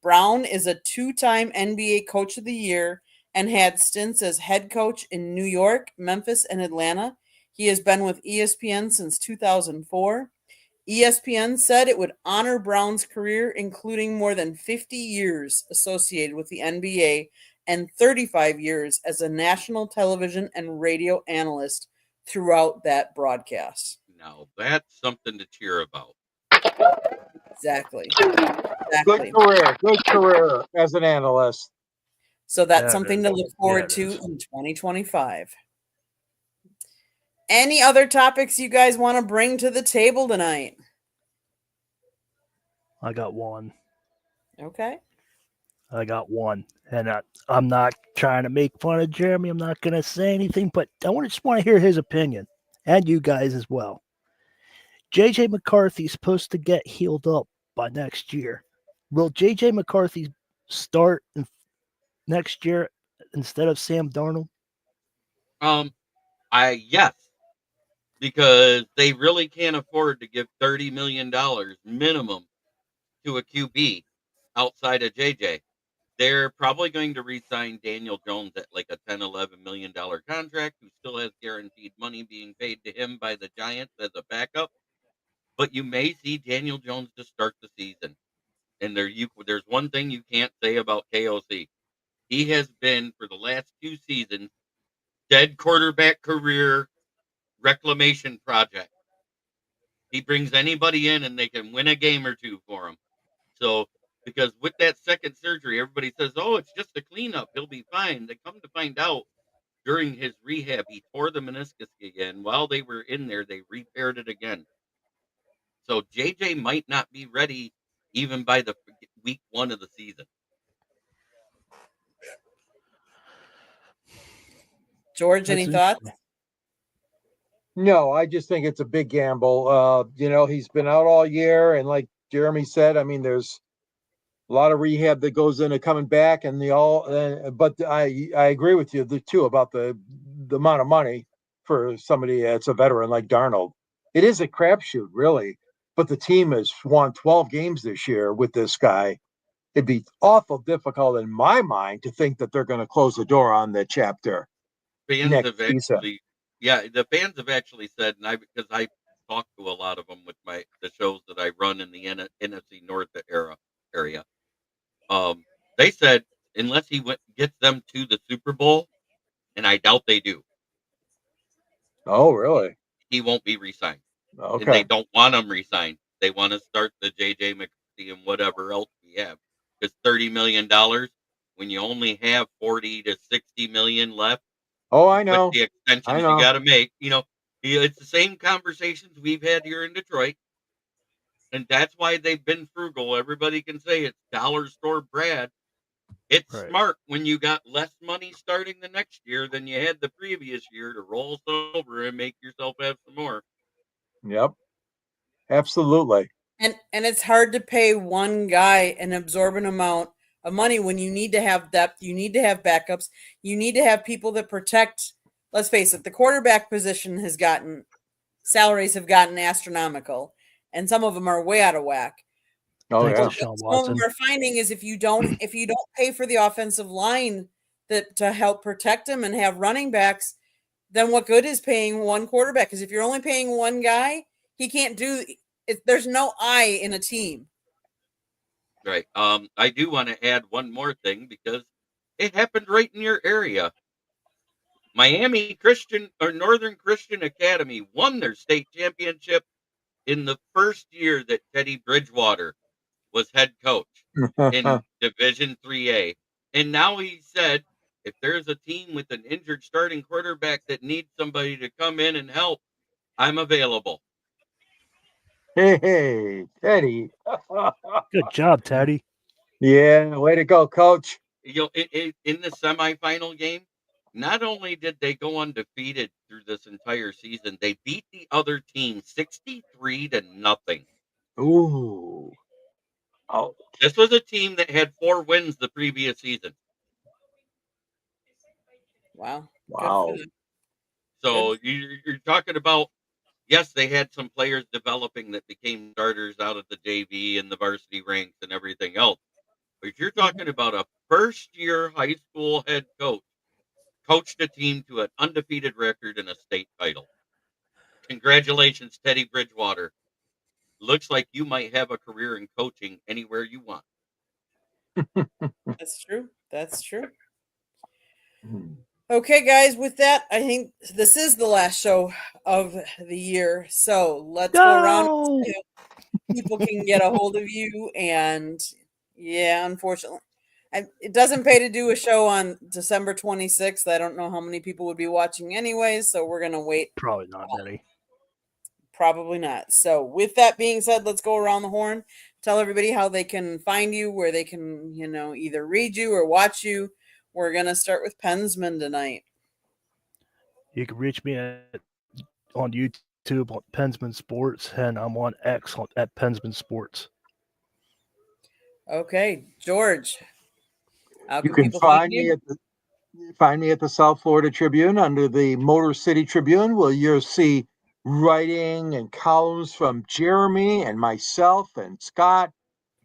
Brown is a two-time NBA Coach of the Year and had stints as head coach in New York, Memphis, and Atlanta. He has been with ESPN since 2004. ESPN said it would honor Brown's career, including more than 50 years associated with the NBA and 35 years as a national television and radio analyst throughout that broadcast. Now that's something to cheer about. Exactly. Good career as an analyst. So that's Yeah, something it to is. look forward Yeah, it to is. in 2025. Any other topics you guys want to bring to the table tonight? I got one. Okay. And I'm not trying to make fun of Jeremy. I'm not going to say anything, but I just want to hear his opinion, and you guys as well. J.J. McCarthy's supposed to get healed up by next year. Will J.J. McCarthy start next year instead of Sam Darnold? Yes, because they really can't afford to give $30 million minimum to a QB outside of JJ. They're probably going to re-sign Daniel Jones at like a $10-11 million contract, who still has guaranteed money being paid to him by the Giants as a backup. But you may see Daniel Jones to start the season. And there's one thing you can't say about KOC. He has been, for the last 2 seasons, dead quarterback career reclamation project. He brings anybody in and they can win a game or two for him. So, because with that second surgery, everybody says, oh, it's just a cleanup. He'll be fine. They come to find out during his rehab, he tore the meniscus again. While they were in there, they repaired it again. So JJ might not be ready even by the week 1 of the season. George, any thoughts? No, I just think it's a big gamble. He's been out all year, and like Jeremy said, I mean, there's a lot of rehab that goes into coming back, and but I agree with you too about the amount of money for somebody that's a veteran like Darnold. It is a crapshoot, really. But the team has won 12 games this year with this guy. It'd be awful difficult in my mind to think that they're going to close the door on the chapter. The fans have actually said, and because I talk to a lot of them with the shows that I run in the NFC North area. They said unless he gets them to the Super Bowl, and I doubt they do. Oh, really? He won't be re-signed. Okay. And they don't want him re-signed. They want to start the J.J. McCarthy and whatever else we have. Because $30 million, when you only have 40 to 60 million left. Oh, I know. With the extensions you got to make. It's the same conversations we've had here in Detroit. And that's why they've been frugal. Everybody can say it's dollar store Brad. It's smart when you got less money starting the next year than you had the previous year to roll some over and make yourself have some more. Yep. Absolutely. And it's hard to pay one guy an absorbent amount of money when you need to have depth, you need to have backups, you need to have people that protect. Let's face it, the quarterback position salaries have gotten astronomical, and some of them are way out of whack. Oh, yeah. What we're finding is if you don't pay for the offensive line to help protect them and have running backs, then what good is paying one quarterback? Because if you're only paying one guy, he can't do it. There's no I in a team. Right. I do want to add one more thing because it happened right in your area. Miami Christian or Northern Christian Academy won their state championship in the first year that Teddy Bridgewater was head coach in Division 3A. And now he said, if there's a team with an injured starting quarterback that needs somebody to come in and help, I'm available. Hey, Teddy. Good job, Teddy. Yeah, way to go, coach. You know, in the semifinal game, not only did they go undefeated through this entire season, they beat the other team 63-0. Ooh. Oh, This was a team that had 4 wins the previous season. Wow. wow. So you're talking about, yes, they had some players developing that became starters out of the JV and the varsity ranks and everything else. But you're talking about a first-year high school head coach coached a team to an undefeated record and a state title. Congratulations, Teddy Bridgewater. Looks like you might have a career in coaching anywhere you want. That's true. That's true. Hmm. Okay, guys, with that, I think this is the last show of the year. So let's go around. No! People can get a hold of you. And yeah, unfortunately, it doesn't pay to do a show on December 26th. I don't know how many people would be watching anyways. So we're going to wait. Probably not many. Probably not. So with that being said, let's go around the horn. Tell everybody how they can find you, where they can, either read you or watch you. We're going to start with Pensman tonight. You can reach me on YouTube on Pensman Sports, and I'm on X at Pensman Sports. Okay, George. How You can can people find you? find me at the South Florida Tribune under the Motor City Tribune, where you'll see writing and columns from Jeremy and myself and Scott,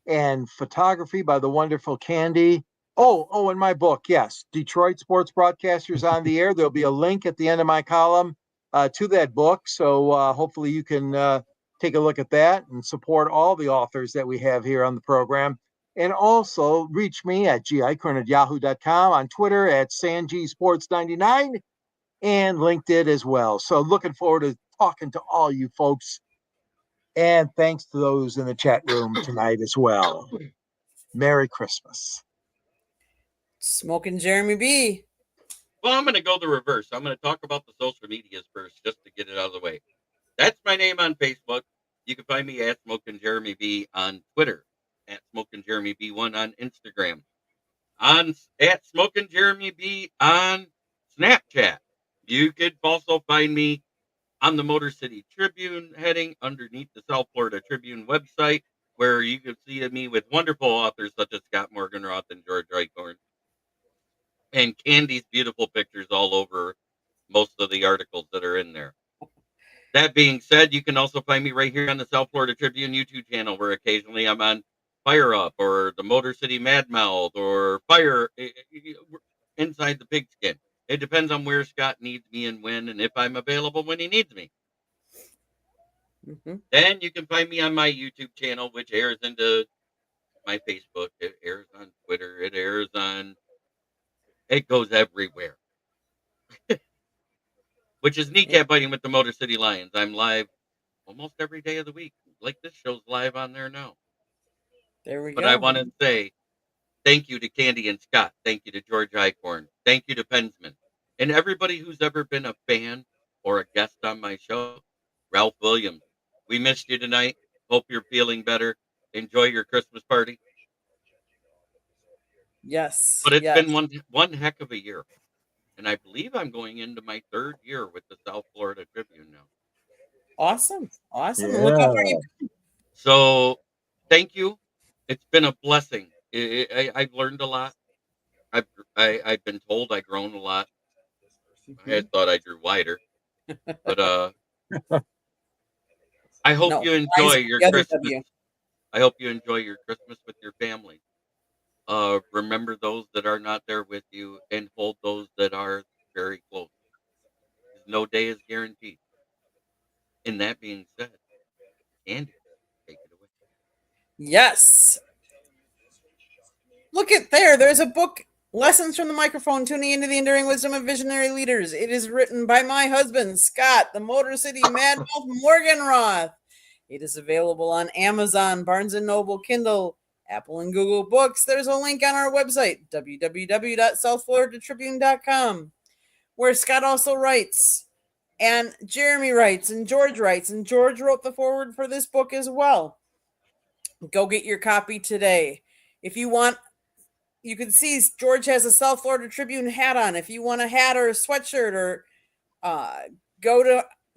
and photography by the wonderful Candy. Oh, and my book, yes, Detroit Sports Broadcasters on the Air. There'll be a link at the end of my column to that book, so hopefully you can take a look at that and support all the authors that we have here on the program. And also reach me at gicorn@yahoo.com, on Twitter at SanGSports99, and LinkedIn as well. So looking forward to talking to all you folks. And thanks to those in the chat room tonight as well. Merry Christmas. Smoking Jeremy B. Well, I'm going to go the reverse. I'm going to talk about the social medias first just to get it out of the way. That's my name on Facebook. You can find me at Smoking Jeremy B on Twitter, at Smoking Jeremy B1 on Instagram, at Smoking Jeremy B on Snapchat. You could also find me on the Motor City Tribune heading underneath the South Florida Tribune website, where you can see me with wonderful authors such as Scott Morganroth and George Eichhorn, and Candy's beautiful pictures all over most of the articles that are in there. That being said, you can also find me right here on the South Florida Tribune YouTube channel, where occasionally I'm on Fire Up or the Motor City Mad Mouth or Fire Inside the Pigskin. It depends on where Scott needs me and when, and if I'm available when he needs me. Mm-hmm. Then you can find me on my YouTube channel, which airs into my Facebook. It airs on Twitter. It goes everywhere. Which is Kneecap Biting with the Motor City Lions. I'm live almost every day of the week. Like this show's live on there now. There we But go. I want to say thank you to Candy and Scott. Thank you to George Eichhorn. Thank you to Pensman. And everybody who's ever been a fan or a guest on my show. Ralph Williams, we missed you tonight. Hope you're feeling better. Enjoy your Christmas party. Yes. But it's yes. been one heck of a year. And I believe I'm going into my 3rd year with the South Florida Tribune now. Awesome. Yeah. Look how far you. So thank you. It's been a blessing. I've learned a lot. I've been told I've grown a lot. I had thought I grew wider. But I hope you enjoy your Christmas. I hope you enjoy your Christmas with your family. Remember those that are not there with you and hold those that are very close. no day is guaranteed. And that being said, Andy, take it away. Yes. Look at there. There's a book, Lessons from the Microphone, Tuning into the Enduring Wisdom of Visionary Leaders. It is written by my husband, Scott, the Motor City Mad Wolf Morganroth. It is available on Amazon, Barnes & Noble, Kindle, Apple and Google Books. There's a link on our website, www.southfloridatribune.com, where Scott also writes, and Jeremy writes, and George writes, and George wrote the foreword for this book as well. Go get your copy today. If you want, you can see George has a South Florida Tribune hat on. If you want a hat or a sweatshirt, or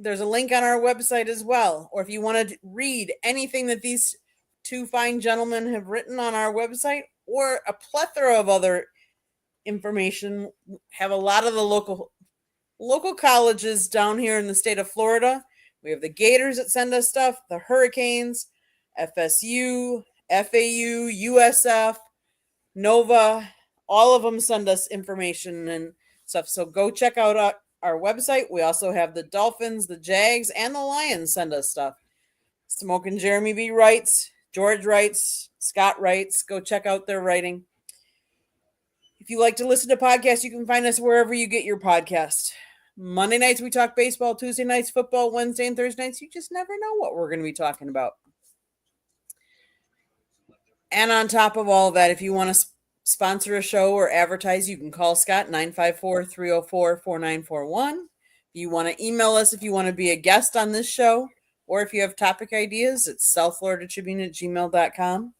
there's a link on our website as well. Or if you want to read anything that these two fine gentlemen have written on our website, or a plethora of other information, have a lot of the local colleges down here in the state of Florida. We have the Gators that send us stuff, the Hurricanes, FSU, FAU, USF, Nova, all of them send us information and stuff. So go check out our website. We also have the Dolphins, the Jags, and the Lions send us stuff. Smoke and Jeremy B writes, George writes, Scott writes. Go check out their writing. If you like to listen to podcasts, you can find us wherever you get your podcast. Monday nights, we talk baseball. Tuesday nights, football. Wednesday and Thursday nights, you just never know what we're going to be talking about. And on top of all that, if you want to sponsor a show or advertise, you can call Scott, 954-304-4941. If you want to email us, if you want to be a guest on this show, or if you have topic ideas, it's southfloridatribune@gmail.com.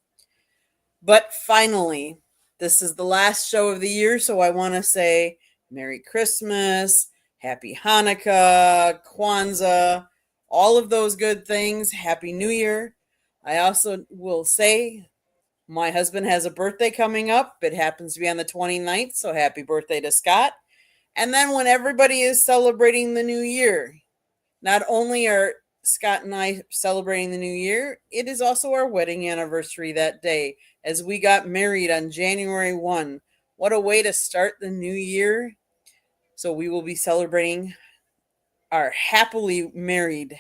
But finally, this is the last show of the year, so I want to say Merry Christmas, Happy Hanukkah, Kwanzaa, all of those good things. Happy New Year. I also will say my husband has a birthday coming up. It happens to be on the 29th, so happy birthday to Scott. And then when everybody is celebrating the new year, not only are Scott and I celebrating the new year, it is also our wedding anniversary that day, as we got married on January 1. What a way to start the new year. So we will be celebrating our happily married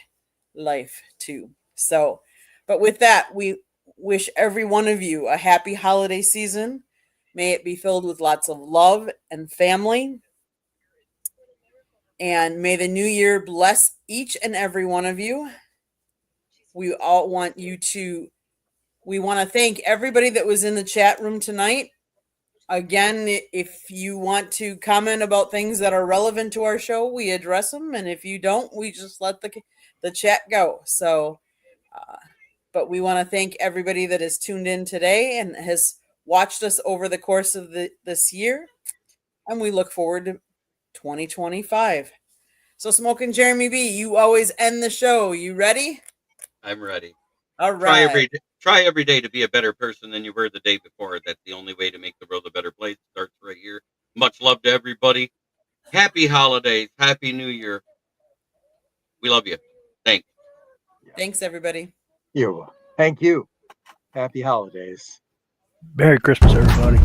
life too. So, but with that, we wish every one of you a happy holiday season. May it be filled with lots of love and family. And may the new year bless each and every one of you. We want to thank everybody that was in the chat room tonight. Again, if you want to comment about things that are relevant to our show, we address them. And if you don't, we just let the chat go. So, but we want to thank everybody that has tuned in today and has watched us over the course of this year. And we look forward to 2025. So, Smoke and Jeremy B, you always end the show. You ready? I'm ready. All right. Try every day to be a better person than you were the day before. That's the only way to make the world a better place. Starts right here. Much love to everybody. Happy holidays. Happy New Year. We love you. Thanks. Thanks, everybody. Thank you. Happy holidays. Merry Christmas, everybody.